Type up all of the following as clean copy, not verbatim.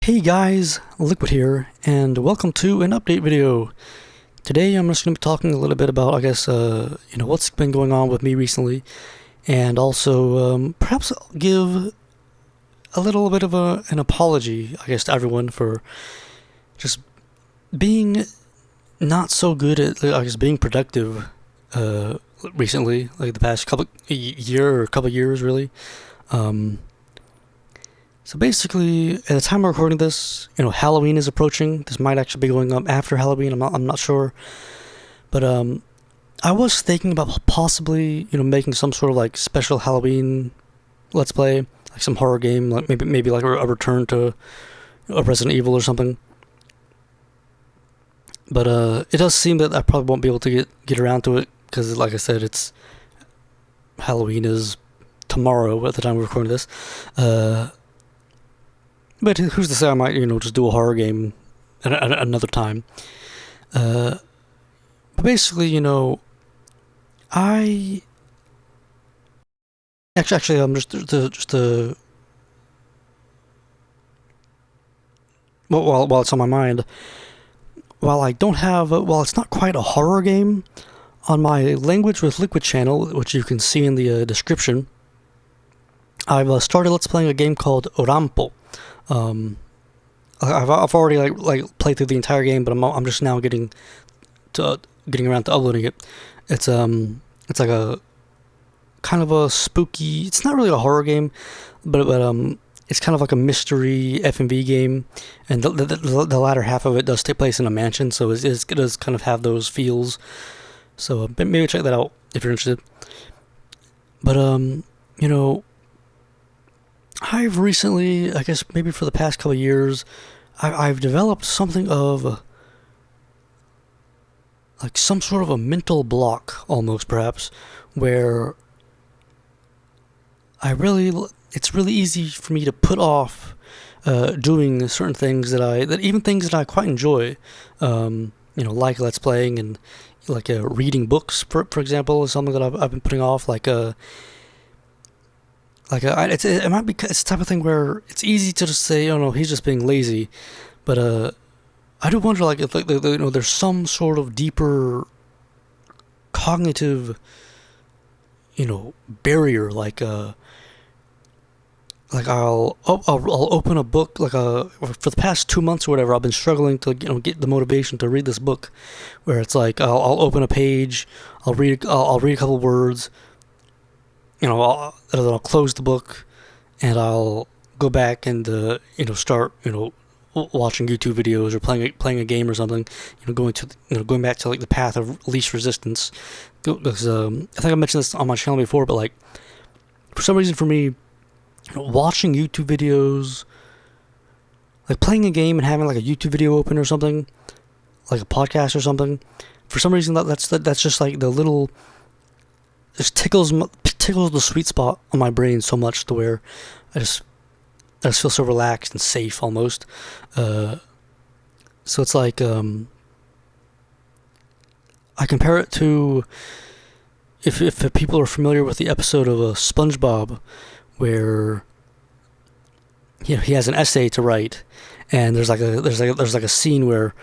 Hey guys, Liquid here, and welcome to an update video. Today I'm just going to be talking a little bit about, what's been going on with me recently, and also perhaps give a little bit of an apology, to everyone for just being not so good at, being productive recently, like the past couple years, really. So basically, at the time of recording this, Halloween is approaching. This might actually be going up after Halloween. I'm not sure, but I was thinking about possibly, making some sort of like special Halloween Let's Play, like some horror game, like maybe like a return to a Resident Evil or something. But it does seem that I probably won't be able to get around to it because, like I said, it's Halloween is tomorrow at the time of recording this. But who's to say I might, just do a horror game at another time. But basically, I actually, I'm just while it's on my mind, while it's not quite a horror game, on my Language with Liquid channel, which you can see in the description, I've started Let's Playing a game called Orampo. I've already played through the entire game, but I'm just now getting around to uploading it. It's like a kind of a spooky. It's not really a horror game, but it's kind of like a mystery FMV game, and the latter half of it does take place in a mansion, so it does kind of have those feels. So maybe check that out if you're interested. But I've recently, I guess maybe for the past couple of years, I've developed something of like some sort of a mental block, almost perhaps, where it's really easy for me to put off doing certain things that even things that I quite enjoy, like Let's Playing and like reading books, for example, is something that I've been putting off, it might be it's the type of thing where it's easy to just say, oh no, he's just being lazy, but I do wonder if there's some sort of deeper cognitive barrier, I'll open a book for the past 2 months or whatever. I've been struggling to get the motivation to read this book, where it's like I'll open a page, I'll read a couple words. I'll close the book, and I'll go back and start watching YouTube videos or playing a game or something. Going back to the path of least resistance. Because I think I mentioned this on my channel before, but for some reason for me, watching YouTube videos, playing a game and having a YouTube video open or something, like a podcast or something, for some reason that's just the little. Just tickles the sweet spot on my brain so much to where I just feel so relaxed and safe almost. So it's I compare it to if people are familiar with the episode of SpongeBob where he has an essay to write, and there's a scene where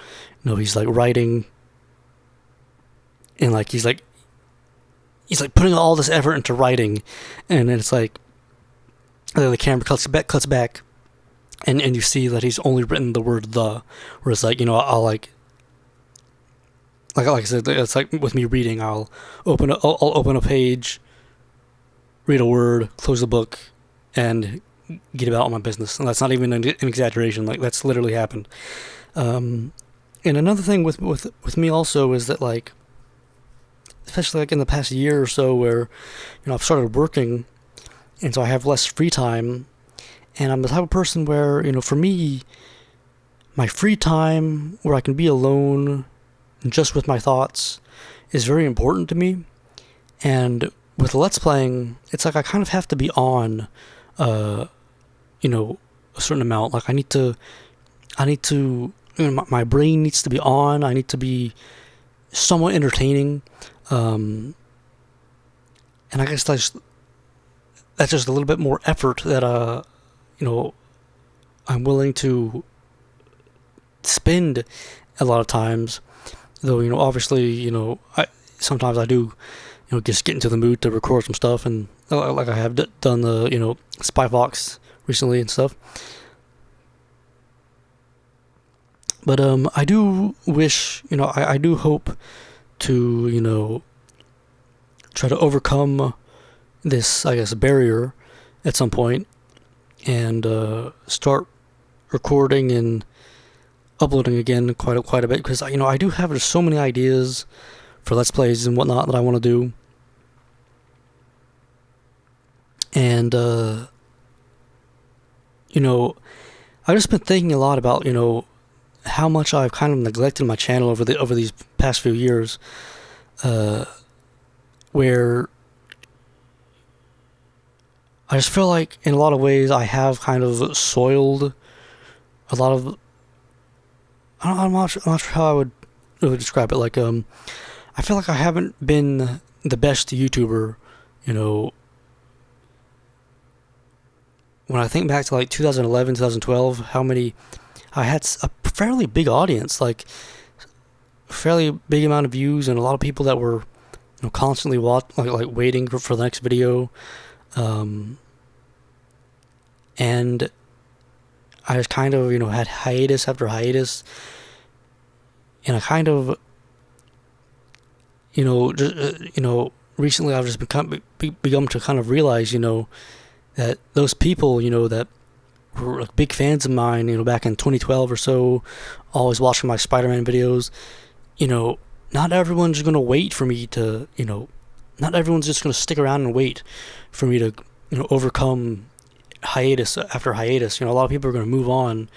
he's writing, and he's putting all this effort into writing, and then it's the camera cuts back, and you see that he's only written the word "the," whereas I'll like I said, it's with me reading, I'll open a page, read a word, close the book, and get about all my business. And that's not even an exaggeration. That's literally happened. And another thing with me also is that especially in the past year or so, where I've started working, and so I have less free time, and I'm the type of person where for me, my free time where I can be alone and just with my thoughts is very important to me. And with Let's Playing, it's I kind of have to be on a certain amount. I need to my brain needs to be on. I need to be somewhat entertaining. And I guess that's just a little bit more effort that I'm willing to spend a lot of times. Though, obviously, sometimes I do, just get into the mood to record some stuff, and like I have done the, Spy Fox recently and stuff. But I do wish, I do hope to, try to overcome this, I guess, barrier at some point, and start recording and uploading again quite a bit, because I do have just so many ideas for Let's Plays and whatnot that I want to do, and I've just been thinking a lot about how much I've kind of neglected my channel over these past few years, where I just feel like in a lot of ways I have kind of soiled a lot of. I'm not sure how I would really describe it. Like, I feel like I haven't been the best YouTuber, when I think back to like 2011, 2012, how many, I had a fairly big audience, like fairly big amount of views, and a lot of people that were, constantly like waiting for the next video, and I just kind of, had hiatus after hiatus, and I kind of, recently I've just begun to kind of realize, that those people, that were like big fans of mine, back in 2012 or so, always watching my Spider-Man videos, not everyone's going to wait for me to, not everyone's just going to stick around and wait for me to, overcome hiatus after hiatus. A lot of people are going to move on,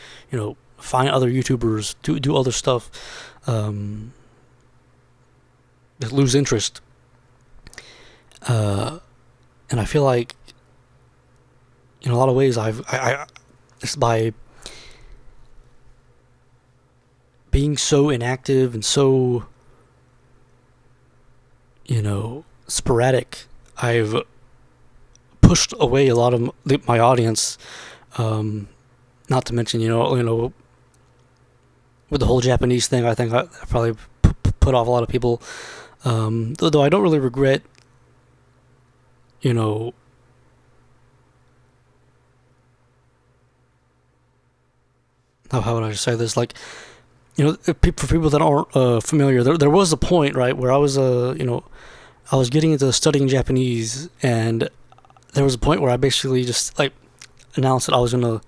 find other YouTubers, do other stuff, that lose interest. And I feel like, in a lot of ways, I just by being so inactive and so, sporadic, I've pushed away a lot of my audience. Not to mention, with the whole Japanese thing, I think I probably put off a lot of people. Though I don't really regret, how would I say this? Like, for people that aren't familiar, there was a point, right, where I was, I was getting into studying Japanese, and there was a point where I basically just like announced that I was gonna,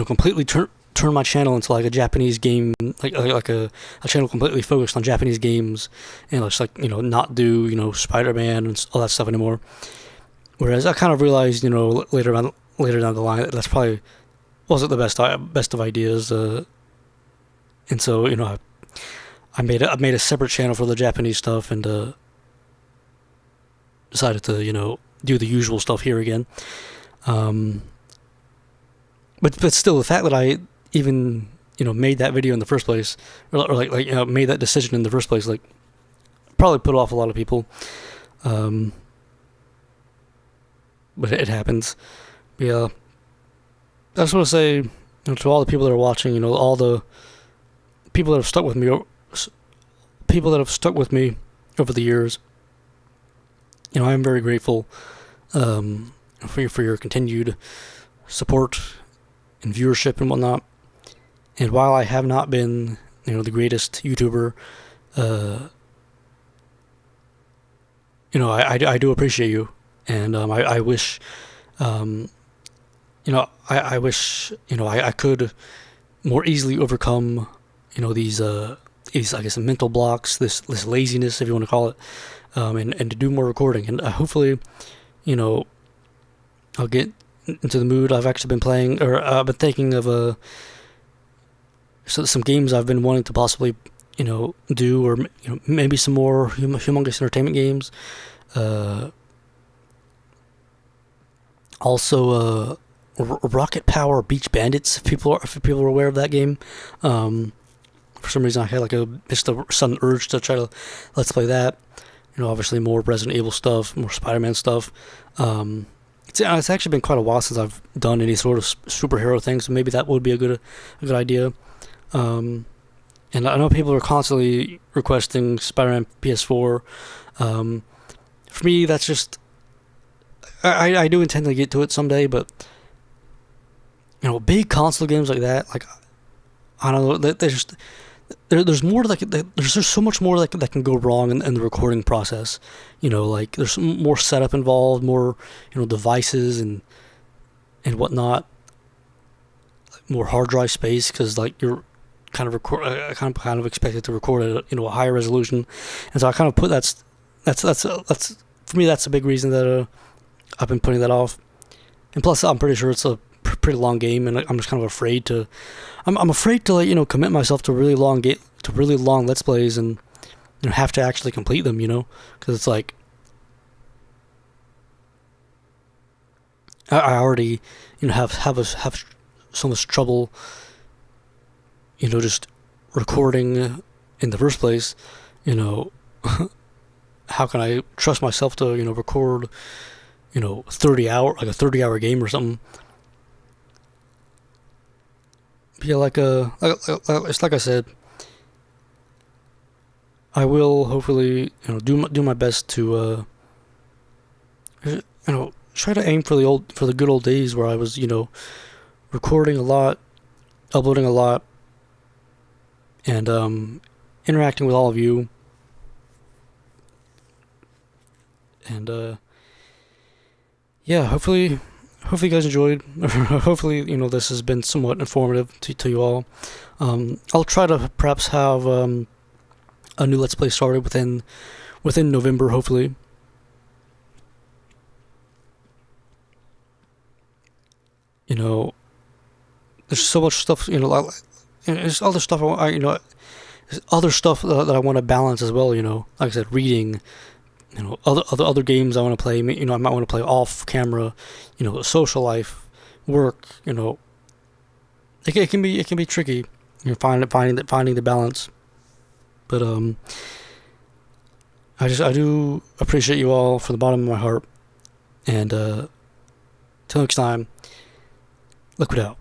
completely turn my channel into like a Japanese game, like a channel completely focused on Japanese games, and just like not do Spider-Man and all that stuff anymore. Whereas I kind of realized later down the line that that's probably wasn't the best of ideas, and so I made a separate channel for the Japanese stuff, and decided to do the usual stuff here again. But still, the fact that I even made that video in the first place, or made that decision in the first place, like probably put off a lot of people. But it happens. Yeah. I just want to say, to all the people that are watching, all the people that have stuck with me, over the years, I'm very grateful for your continued support and viewership and whatnot. And while I have not been, the greatest YouTuber, I do appreciate you, and I wish. I wish, I could more easily overcome, these I guess, mental blocks, this laziness, if you want to call it, and to do more recording. And hopefully, I'll get into the mood. I've actually been playing, or I've been thinking of some games I've been wanting to possibly, do, or, maybe some more Humongous Entertainment games. Also, Rocket Power Beach Bandits, if people are aware of that game. For some reason I had just a sudden urge to try to let's play that. Obviously more Resident Evil stuff, more Spider-Man stuff. It's it's actually been quite a while since I've done any sort of superhero thing, so maybe that would be a good idea. Um, and I know people are constantly requesting Spider-Man PS4. Um, for me, that's just I do intend to get to it someday, but big console games like that, like I don't know, there's more like there's just so much more that can go wrong in the recording process. Like there's more setup involved, more devices and whatnot, more hard drive space because like you're kind of expected to record at a higher resolution, and so I kind of put that's for me that's a big reason that I've been putting that off, and plus I'm pretty sure it's a pretty long game, and I'm just kind of afraid to I'm afraid to like commit myself to really long let's plays and have to actually complete them, because it's like I already have so much trouble just recording in the first place. you know how can I trust myself to record 30-hour game or something. Yeah, it's like I said, I will hopefully do my best to try to aim for the good old days where I was recording a lot, uploading a lot, and interacting with all of you, and yeah, hopefully you guys enjoyed. Hopefully this has been somewhat informative to you all. I'll try to perhaps have a new let's play started within November, hopefully. There's so much stuff, there's other stuff there's other stuff that I want to balance as well. Like I said, reading, other games I want to play. I might want to play off camera. Social life, work. It can be tricky. Finding the balance. But I do appreciate you all from the bottom of my heart. And till next time, Liquid out.